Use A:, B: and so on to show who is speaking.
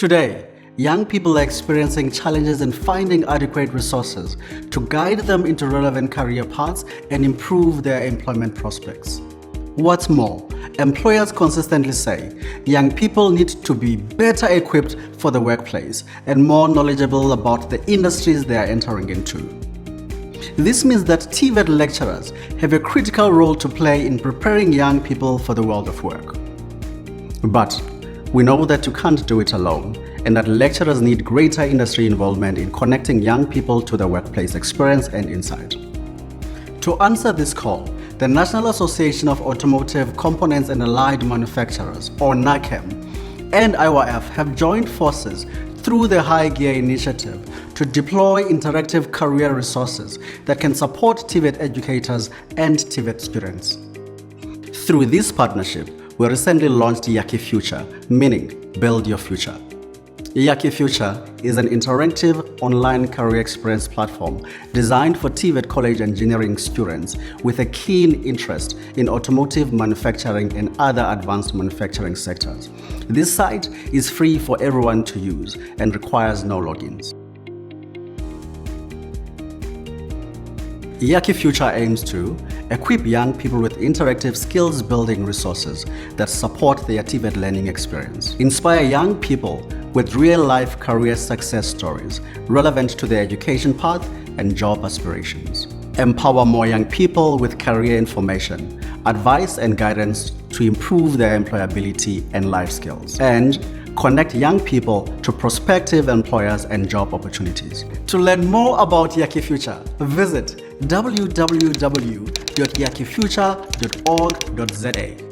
A: Today, young people are experiencing challenges in finding adequate resources to guide them into relevant career paths and improve their employment prospects. What's more, employers consistently say young people need to be better equipped for the workplace and more knowledgeable about the industries they are entering into. This means that TVET lecturers have a critical role to play in preparing young people for the world of work. But we know that you can't do it alone, and that lecturers need greater industry involvement in connecting young people to the workplace experience and insight. To answer this call, the National Association of Automotive Components and Allied Manufacturers, or NAACAM, and IYF have joined forces through the High Gear Initiative to deploy interactive career resources that can support TVET educators and TVET students. Through this partnership, we recently launched YakhiFuture, meaning Build Your Future. YakhiFuture is an interactive online career experience platform designed for TVET college engineering students with a keen interest in automotive manufacturing and other advanced manufacturing sectors. This site is free for everyone to use and requires no logins. YakhiFuture aims to equip young people with interactive skills-building resources that support their TVET learning experience, inspire young people with real-life career success stories relevant to their education path and job aspirations, empower more young people with career information, advice and guidance to improve their employability and life skills, and connect young people to prospective employers and job opportunities. To learn more about YakhiFuture, visit www.yakhifuture.org.za.